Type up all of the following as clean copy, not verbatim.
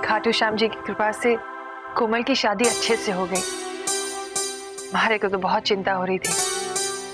खाटू श्याम जी की कृपा से कोमल की शादी अच्छे से हो गई। हमारे को तो बहुत चिंता हो रही थी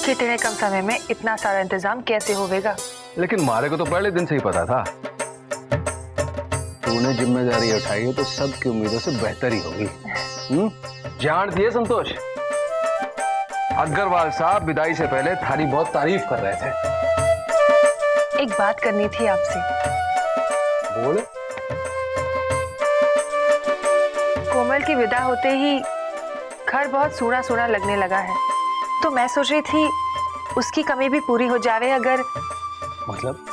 कि इतने कम समय में इतना सारा इंतजाम कैसे होगा। लेकिन मारे को तो पहले दिन से ही पता था तूने जिम्मेदारी उठाई है तो सबकी उम्मीदों से बेहतर ही होगी। जान दिए संतोष, अग्रवाल साहब विदाई से पहले थारी बहुत तारीफ कर रहे थे। एक बात करनी थी आपसे। बोल। कोमल की विदा होते ही घर बहुत सूना सूना लगने लगा है, तो मैं सोच रही थी उसकी कमी भी पूरी हो जावे अगर। मतलब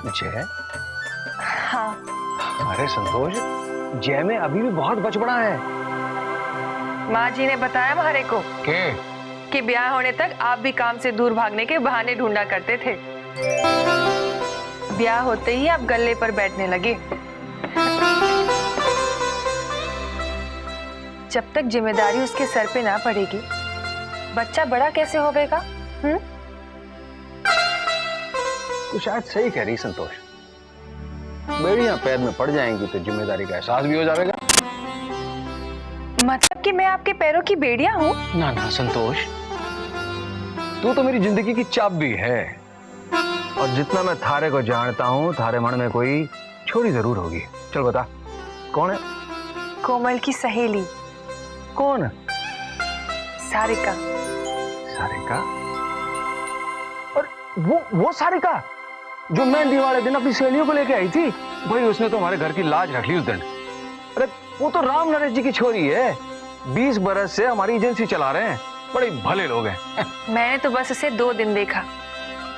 जय? हाँ। अरे संतोष, जय में अभी भी बहुत बचपना है। माँ जी ने बताया हमारे को कि ब्याह होने तक आप भी काम से दूर भागने के बहाने ढूंढा करते थे। ब्याह होते ही आप गल्ले पर बैठने लगे। जब तक जिम्मेदारी उसके सर पे ना पड़ेगी, बच्चा बड़ा कैसे होगा? तो शायद सही कह रही संतोष, बेड़ियां पैर में पड़ जाएंगी तो जिम्मेदारी का एहसास भी हो जाएगा। मतलब कि मैं आपके पैरों की बेड़ियां हूँ? ना ना संतोष, तू तो मेरी जिंदगी की चाबी है, और जितना मैं थारे को जानता हूँ थारे मन में कोई छोरी जरूर होगी। चल बता, कौन है? कोमल की सहेली। कौन? सारिका। सारिका? और वो सारिका जो मेहंदी वाले दिन अपनी सहेलियों को लेके आई थी? भाई उसने तो हमारे घर की लाज रख ली उस दिन। अरे वो तो राम नरेश जी की छोरी है, 20 बरस से हमारी एजेंसी चला रहे हैं, बड़े भले लोग हैं। मैंने तो बस उसे 2 दिन देखा,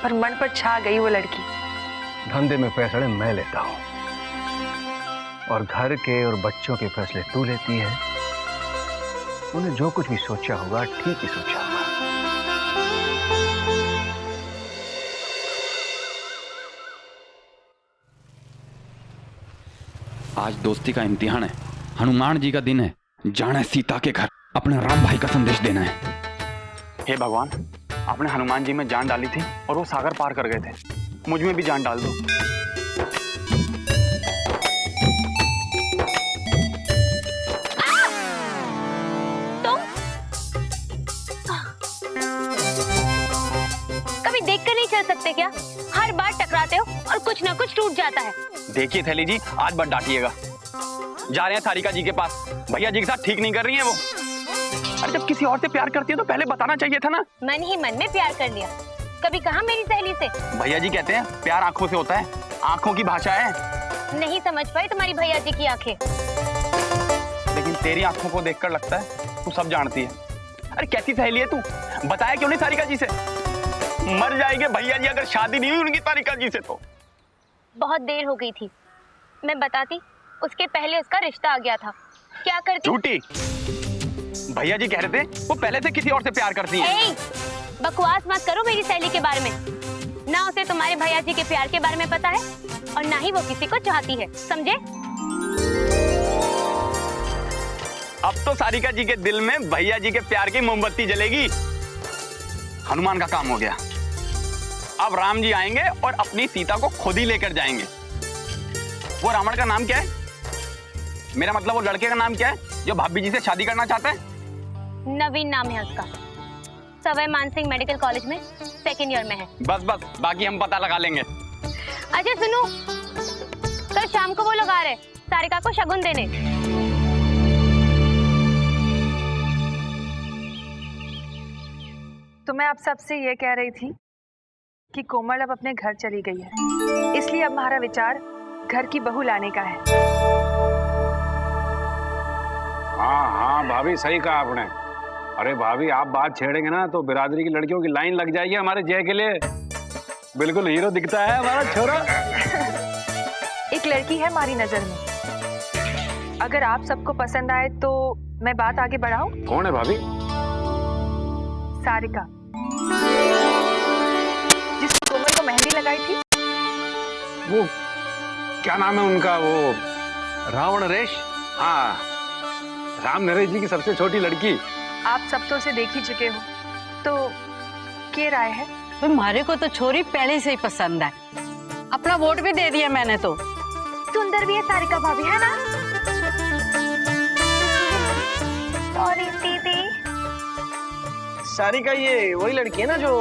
पर मन पर छा गई वो लड़की। धंधे में फैसले मैं लेता हूँ और घर के और बच्चों के फैसले तू लेती है। उन्हें जो कुछ भी सोचा होगा ठीक ही सोचा होगा। आज दोस्ती का इम्तिहान है, हनुमान जी का दिन है, जाना सीता के घर अपने राम भाई का संदेश देना है। हे भगवान, आपने हनुमान जी में जान डाली थी और वो सागर पार कर गए थे, मुझ में भी जान डाल दो। कभी देखकर नहीं चल सकते क्या? हर बार टकराते हो और कुछ ना कुछ टूट जाता है। देखिए थैली जी, आज मत डांटिएगा। जा रहे हैं सारिका जी के पास, भैया जी के साथ ठीक नहीं कर रही हैं वो। अरे जब किसी और से प्यार करती है तो पहले बताना चाहिए था ना। मन ही मन में प्यार कर लिया, कभी कहा मेरी सहेली से। भैया जी कहते हैं प्यार आंखों से होता है, आंखों की भाषा है। नहीं समझ पाई तुम्हारी भैया जी की आंखें। लेकिन तेरी आंखों को देखकर लगता है तू सब जानती है। अरे कैसी सहेली है तू, बताया क्यों नहीं सारिका जी से? मर जाएंगे भैया जी अगर शादी नहीं हुई उनकी सारिका जी से तो। बहुत देर हो गई थी, मैं बताती उसके पहले उसका रिश्ता आ गया था। क्या करती? झूठी। भैया जी कह रहे थे वो पहले से किसी और से प्यार करती है। बकवास मत करो मेरी सहेली के बारे में। ना उसे तुम्हारे भैया जी के प्यार के बारे में पता है और ना ही वो किसी को चाहती है, समझे? अब तो सारिका जी के दिल में भैया जी के प्यार की मोमबत्ती जलेगी। हनुमान का काम हो गया, अब राम जी आएंगे और अपनी सीता को खुद ही लेकर जाएंगे। वो रावण का नाम क्या है? मेरा मतलब वो लड़के का नाम क्या है जो भाभी जी से शादी करना चाहता है? नवीन नाम है उसका, सवाई मानसिंह मेडिकल कॉलेज में 2nd ईयर में है। बस बस, बाकी हम पता लगा लेंगे। अच्छा सुनो, कल शाम को वो लोग आ रहे सारिका को शगुन देने। तो मैं आप सबसे ये कह रही थी कि कोमल अब अपने घर चली गई है, इसलिए अब हमारा विचार घर की बहू लाने का है। हाँ हाँ भाभी, सही कहा आपने। अरे भाभी, आप बात छेड़ेंगे ना तो बिरादरी की लड़कियों की लाइन लग जाएगी हमारे जय के लिए। बिल्कुल हीरो दिखता है हमारा छोरा। एक लड़की है हमारी नजर में, अगर आप सबको पसंद आए तो मैं बात आगे बढ़ाऊं? कौन है भाभी? सारिका, जिसने कोमल को मेहंदी लगाई थी। वो क्या नाम है उनका? वो रावण नरेश। हाँ, राम नरेश जी की सबसे छोटी लड़की। आप सब तो उसे देख ही चुके हो, तो क्या राय है? हमारे को तो छोरी पहले से ही पसंद है, अपना वोट भी दे दिया मैंने तो। सुंदर भी है सारिका भाभी, है ना? सॉरी दीदी। सारिका ये वही लड़की है ना जो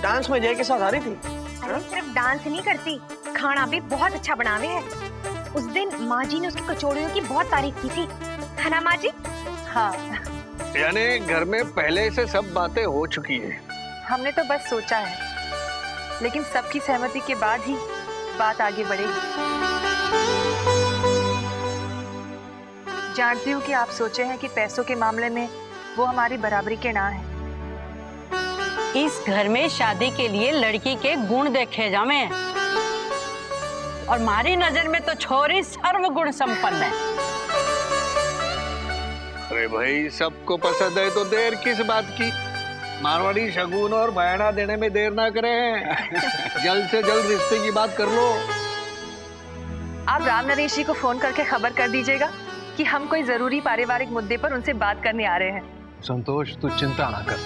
डांस में जय के साथ आ रही थी? अरे सिर्फ डांस नहीं करती, खाना भी बहुत अच्छा बनावे है। उस दिन माँ जी ने उसकी कचौड़ियों की बहुत तारीफ की थी, है ना माँ जी? हाँ, यानी घर में पहले से सब बातें हो चुकी है। हमने तो बस सोचा है, लेकिन सबकी सहमति के बाद ही बात आगे बढ़ेगी। जानती हूँ कि आप सोचे हैं कि पैसों के मामले में वो हमारी बराबरी के ना है। इस घर में शादी के लिए लड़की के गुण देखे जावे और हमारी नजर में तो छोरी सर्वगुण संपन्न है। अरे भाई सबको पसंद है तो देर किस बात की। मारवाड़ी शगुन और बयाना देने में देर ना करें। जल्द से जल्द रिश्ते की बात कर लो। आप राम नरेश जी को फोन करके खबर कर दीजिएगा कि हम कोई जरूरी पारिवारिक मुद्दे पर उनसे बात करने आ रहे हैं। संतोष तू चिंता ना कर।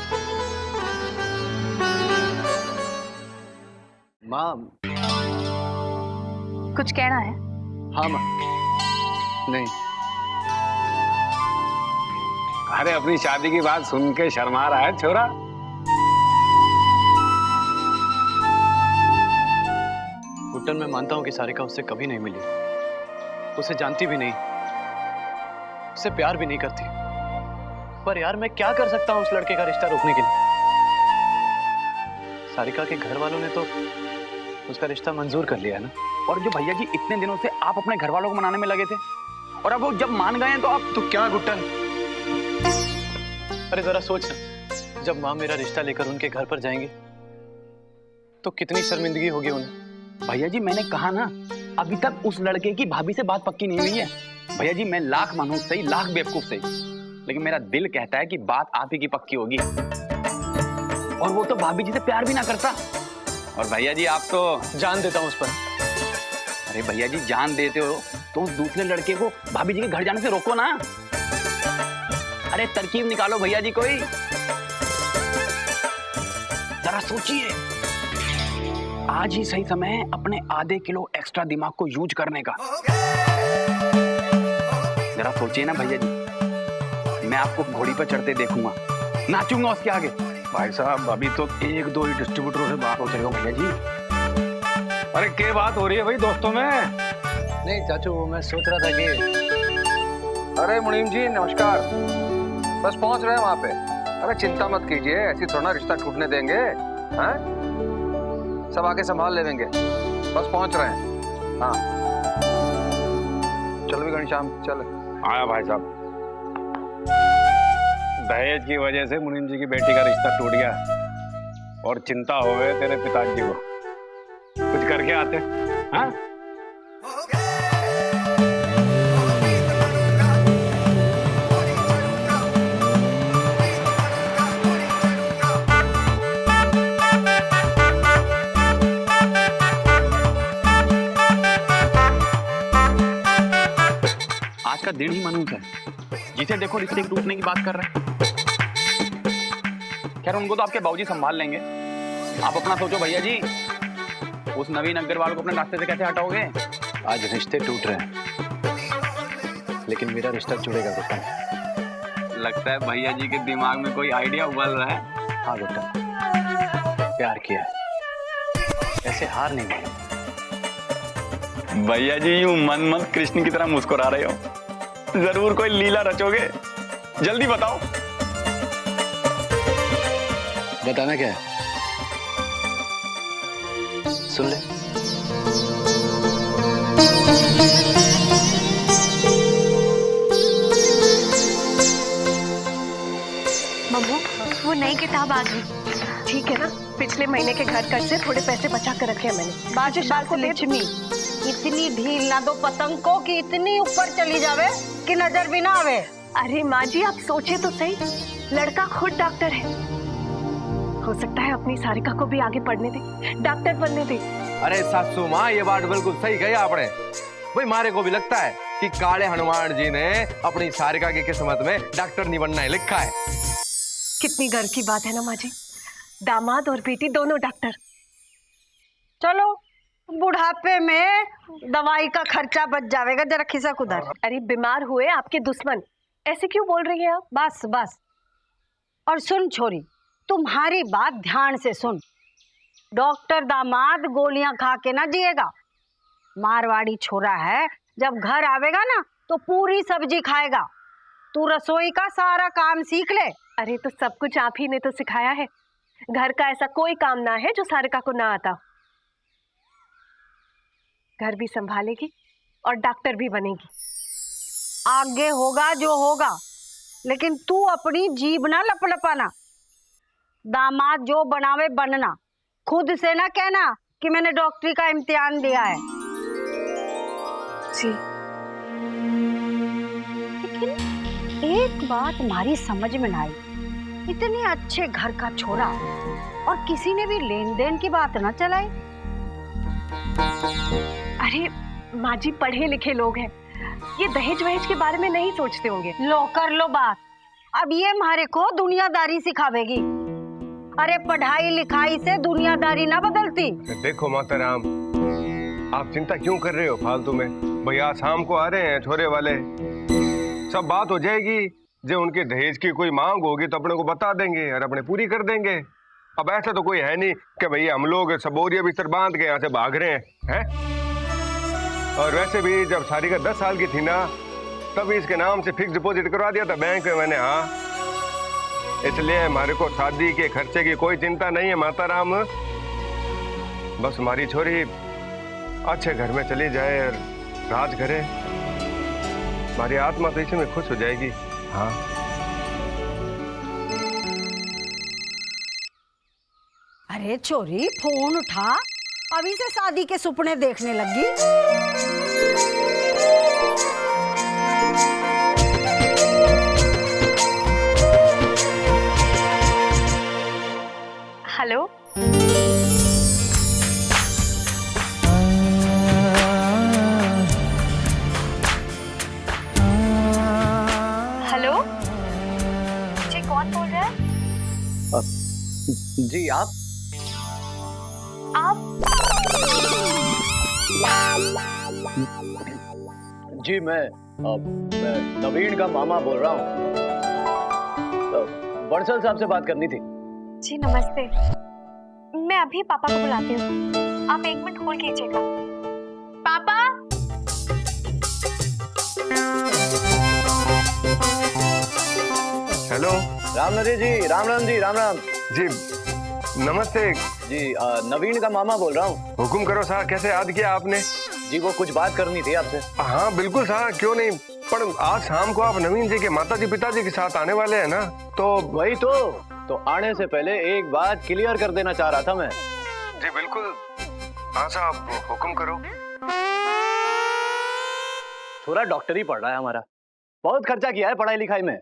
माँ, कुछ कहना है? हाँ माँ। नहीं, अरे अपनी शादी की बात सुन के शर्मा रहा है छोरा। गुड्डन, मैं मानता हूँ कि सारिका उससे कभी नहीं मिली, उसे जानती भी नहीं, उससे प्यार भी नहीं करती, पर यार मैं क्या कर सकता हूँ उस लड़के का रिश्ता रोकने के लिए? सारिका के घर वालों ने तो उसका रिश्ता मंजूर कर लिया है ना। और जो भैया जी इतने दिनों से आप अपने घर वालों को मनाने में लगे थे, और अब वो जब मान गए हैं तो आप तो क्या गुड्डन, अरे जरा सोच ना, जब माँ मेरा रिश्ता लेकर उनके घर पर जाएंगे तो कितनी शर्मिंदगी होगी उन्हें। भैया जी मैंने कहा ना, अभी तक उस लड़के की भाभी से बात पक्की नहीं हुई है। भैया जी मैं लाख मानूं सही, लाख बेवकूफ सही, लेकिन मेरा दिल कहता है कि बात आप ही की पक्की होगी। और वो तो भाभी जी से प्यार भी ना करता। और भैया जी आप तो जान देता हूँ उस पर। अरे भैया जी जान देते हो तो उस दूसरे लड़के को भाभी जी के घर जाने से रोको ना। अरे तरकीब निकालो भैया जी कोई, जरा सोचिए। आज ही सही समय है अपने आधे किलो एक्स्ट्रा दिमाग को यूज करने का। जरा सोचिए ना भैया जी, मैं आपको घोड़ी पर चढ़ते देखूंगा, नाचूंगा उसके आगे। भाई साहब अभी तो एक दो ही डिस्ट्रीब्यूटरों से बात हो जाएगा भैया जी। अरे क्या बात हो रही है भाई दोस्तों में? नहीं चाचू, वो मैं सोच रहा था कि अरे मुनीम जी नमस्कार, बस पहुंच रहे हैं वहां पे। अरे चिंता मत कीजिए, ऐसी थोड़ा रिश्ता टूटने देंगे हैं? सब आगे संभाल लेंगे, बस पहुंच रहे हैं। हाँ चल भी घनश्याम चल। आया भाई साहब, दहेज की वजह से मुनीम जी की बेटी का रिश्ता टूट गया और चिंता हो गए तेरे पिताजी को। कुछ करके आते हाँ? आज का दिन ही मनूस है, जिसे देखो रिश्ते टूटने की बात कर रहे हैं। खैर उनको तो आपके बाबूजी संभाल लेंगे, आप अपना सोचो भैया जी। उस नवीन अग्रवाल को अपने रास्ते से कैसे हटाओगे? आज रिश्ते टूट रहे हैं, लेकिन मेरा रिश्ता जुड़ेगा गुड्डन। लगता है भैया जी के दिमाग में कोई आइडिया उबल रहा है। हाँ गुड्डन, प्यार किया है, ऐसे हार नहीं माना। भैया जी यूं मन मन कृष्ण की तरह मुस्कुरा रहे हो, जरूर कोई लीला रचोगे, जल्दी बताओ। बताना क्या है, सुन ले। मम्मू वो नई किताब आ गई। ठीक है ना, पिछले महीने के घर खर्च से थोड़े पैसे बचा कर रखे हैं मैंने। बात लक्ष्मी, इतनी ढील ना दो पतंग को कि इतनी ऊपर चली जावे कि नजर भी ना आवे। अरे माँ जी आप सोचे तो सही, लड़का खुद डॉक्टर है, हो सकता है अपनी सारिका को भी आगे पढ़ने दे, डॉक्टर बनने दे। अरे सासू माँ ये बात बिल्कुल सही कही आपने। भाई मारे को भी लगता है कि काले हनुमान जी ने अपनी सारिका की किस्मत में डॉक्टर नहीं बनना है लिखा है। कितनी गर्व की बात है ना माँ जी, दामाद और बेटी दोनों डॉक्टर। चलो बुढ़ापे में दवाई का खर्चा बच जाएगा। जरा खिसक उधर। अरे बीमार हुए आपके दुश्मन, ऐसे क्यों बोल रही हैं आप? बस बस। और सुन छोरी, तुम्हारी बात ध्यान से सुन। डॉक्टर दामाद गोलियां खा के ना जिएगा। मारवाड़ी छोरा है, जब घर आवेगा ना तो पूरी सब्जी खाएगा। तू रसोई का सारा काम सीख ले। अरे तो सब कुछ आप ही ने तो सिखाया है। घर का ऐसा कोई काम ना है जो सारिका को ना आता। घर भी संभालेगी और डॉक्टर भी बनेगी। आगे होगा जो होगा, लेकिन तू अपनी जीभ ना लपलपाना। दामाद जो बनावे बनना, खुद से ना कहना कि मैंने डॉक्टरी का इम्तिहान दिया है। जी। लेकिन एक बात हमारी समझ में ना आई, इतने अच्छे घर का छोरा और किसी ने भी लेन देन की बात ना चलाई। अरे माँ जी पढ़े लिखे लोग हैं, ये दहेज वहेज के बारे में नहीं सोचते होंगे। लो कर लो बात। अब ये हमारे को दुनियादारी सिखावेगी। अरे पढ़ाई लिखाई से दुनियादारी ना बदलती। देखो माताराम, आप चिंता क्यों कर रहे हो फालतू में? भैया शाम को आ रहे हैं छोरे वाले, सब बात हो जाएगी। जो उनके दहेज की कोई मांग होगी तो अपने को बता देंगे और अपने पूरी कर देंगे। अब ऐसा तो कोई है नहीं कि भैया हम लोग सबोरिया बिस्तर बांध के यहाँ से भाग रहे हैं। और वैसे भी जब सारिका 10 साल की थी ना, तभी इसके नाम से फिक्स डिपॉजिट करवा दिया था बैंक में मैंने। हाँ, इसलिए हमारे को शादी के खर्चे की कोई चिंता नहीं है माताराम। बस हमारी छोरी अच्छे घर में चली जाए और राज करे, हमारी आत्मा तो इसी में खुश हो जाएगी। हाँ। अरे छोरी फोन उठा, अभी से शादी के सुपने देखने लगी। हेलो, हेलो जी, कौन बोल रहा है? जी आप जी मैं नवीन का मामा बोल रहा हूँ। बड़सल साहब से बात करनी थी। जी नमस्ते, मैं अभी पापा को बुलाती हूँ, आप 1 मिनट होल्ड कीजिएगा। पापा। हेलो। राम नरे जी, राम राम जी, राम राम जी। नमस्ते जी, नवीन का मामा बोल रहा हूँ। हुकुम करो साहब, कैसे याद किया आपने? जी वो कुछ बात करनी थी आपसे। हाँ बिल्कुल साहब, क्यों नहीं। पर आज शाम को आप नवीन जी के माताजी पिताजी के साथ आने वाले हैं ना, तो वही तो आने से पहले एक बात क्लियर कर देना चाह रहा था मैं। जी बिल्कुल। हाँ साहब, हुकुम करो। छोरा डॉक्टरी पढ़ रहा है हमारा, बहुत खर्चा किया है पढ़ाई लिखाई में।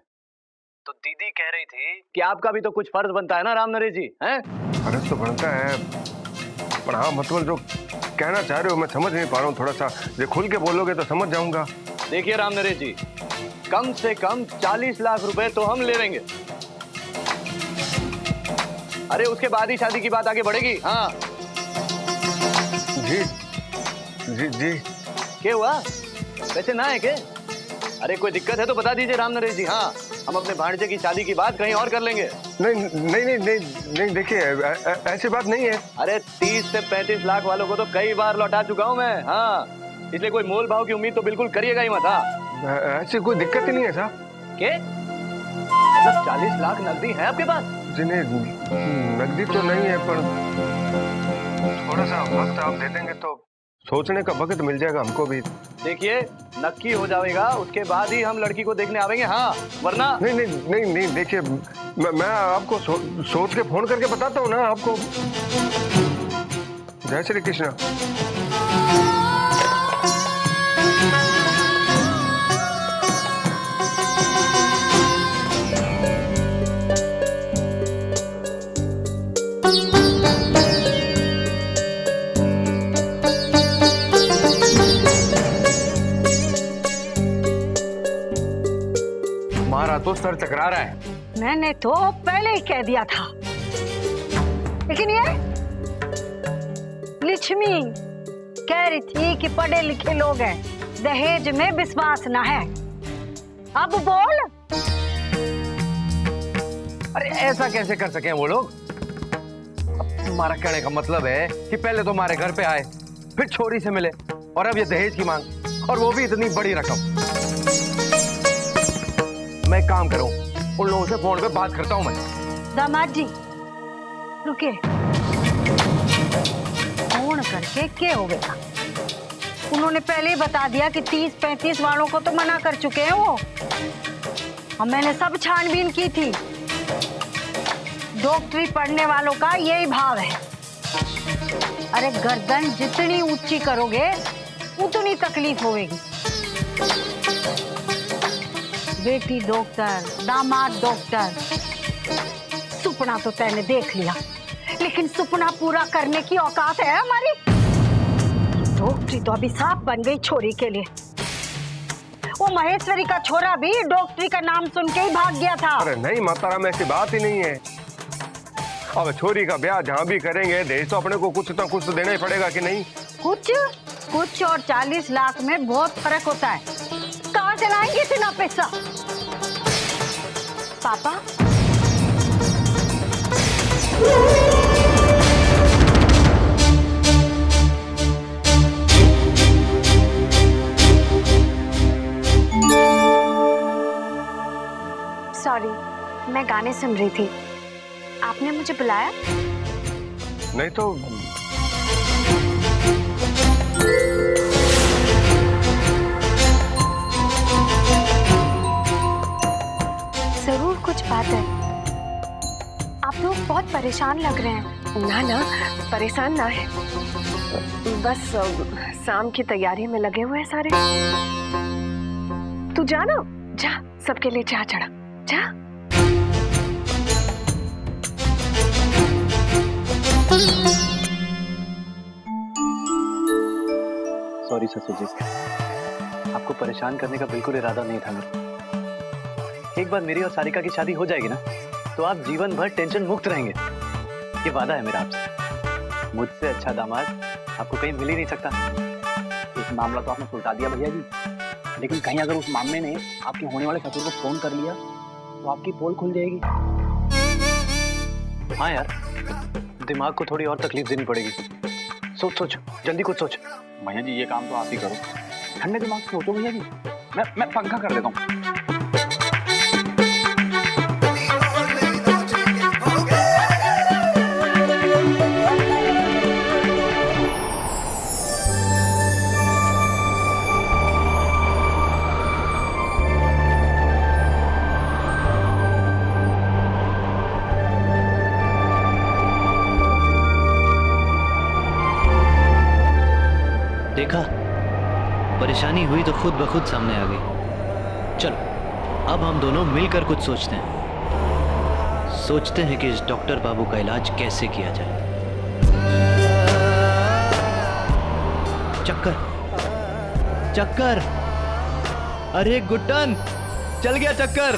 तो दीदी कह रही थी कि आपका भी तो कुछ फर्ज बनता है ना राम नरेश जी, हैं? फर्ज तो बनता है, पर हाँ मतलब जो कहना चाह रहे हो मैं समझ नहीं पा रहा हूँ। थोड़ा सा जो खुल के बोलोगे तो समझ जाऊंगा। देखिए राम नरेश जी, कम से कम 40 लाख रुपए तो हम ले लेंगे। अरे उसके बाद ही शादी की बात आगे बढ़ेगी। हाँ जी जी जी। क्या हुआ, वैसे ना है क्या? अरे कोई दिक्कत है तो बता दीजिए राम नरेश जी। हाँ, हम अपने भांजे की शादी की बात कहीं और कर लेंगे। नहीं नहीं नहीं नहीं नहीं, देखिए ऐसी बात नहीं है। अरे 30 से 35 लाख वालों को तो कई बार लौटा चुका हूँ मैं। हाँ, इसलिए कोई मोल भाव की उम्मीद तो बिल्कुल करिएगा ही मत। हाँ, ऐसी कोई दिक्कत ही नहीं है साहब। के मतलब 40 लाख नकदी है आपके पास? जी नहीं, नकदी तो नहीं है, पर थोड़ा सा वक्त आप दे देंगे तो सोचने का वक्त मिल जाएगा हमको भी। देखिए नक्की हो जाएगा, उसके बाद ही हम लड़की को देखने आवेंगे। हाँ, वरना नहीं नहीं नहीं नहीं, देखिए मैं आपको सोच के फोन करके बताता हूँ ना आपको। जय श्री कृष्ण। तो सर चकरा रहा है। मैंने तो पहले ही कह दिया था, लेकिन ये लक्ष्मी कह रही थी कि पढ़े लिखे लोग हैं, दहेज में विश्वास ना है। अब बोल। अरे ऐसा कैसे कर सके वो लोग? तुम्हारा कहने का मतलब है कि पहले तो हमारे घर पे आए, फिर छोरी से मिले, और अब ये दहेज की मांग, और वो भी इतनी बड़ी रकम। मैं काम करूं, उन लोगों से फोन पे बात करता हूं मैं। दामाद जी रुके, फोन करके क्या हो गया? उन्होंने पहले ही बता दिया कि 30-35 वालों को तो मना कर चुके हैं वो, और मैंने सब छानबीन की थी। डॉक्टरी पढ़ने वालों का यही भाव है। अरे गर्दन जितनी ऊंची करोगे उतनी तकलीफ होगी। बेटी डॉक्टर, दामाद डॉक्टर, सपना तो तैने देख लिया, लेकिन सपना पूरा करने की औकात है हमारी? डॉक्टरी तो अभी साफ बन गई छोरी के लिए। वो महेश्वरी का छोरा भी डॉक्टरी का नाम सुन के ही भाग गया था। अरे नहीं माताराम, ऐसी बात ही नहीं है। अब छोरी का ब्याह जहाँ भी करेंगे, दहेज तो अपने को कुछ ना कुछ तो देना ही पड़ेगा कि नहीं? कुछ और 40 लाख में बहुत फर्क होता है। कहाँ से लाएंगे इतना पैसा? पापा सॉरी, मैं गाने सुन रही थी। आपने मुझे बुलाया? नहीं तो जरूर कुछ बात है। आप लोग बहुत परेशान लग रहे हैं। ना ना, परेशान ना है, बस शाम की तैयारी में लगे हुए हैं सारे। तू जा ना, जा सबके लिए चाय चढ़ा, जा। सॉरी ससुर जी, आपको परेशान करने का बिल्कुल इरादा नहीं था मेरा। एक बार मेरी और सारिका की शादी हो जाएगी ना, तो आप जीवन भर टेंशन मुक्त रहेंगे। ये वादा है मेरा आपसे। मुझसे अच्छा दामाद आपको कहीं मिल ही नहीं सकता। इस मामला तो आपने सुलझा दिया भैया जी, लेकिन कहीं अगर उस मामले ने आपके होने वाले ससुर को फोन कर लिया तो आपकी पोल खुल जाएगी। हाँ यार, दिमाग को थोड़ी और तकलीफ देनी पड़ेगी। सोच जल्दी कुछ सोच। भैया जी ये काम तो आप ही करो, ठंडे दिमाग से सोचो भैया जी। मैं पंखा कर देता हूँ। देखा, परेशानी हुई तो खुद ब खुद सामने आ गई। चलो अब हम दोनों मिलकर कुछ सोचते हैं कि इस डॉक्टर बाबू का इलाज कैसे किया जाए। चक्कर, अरे गुड्डन, चल गया चक्कर।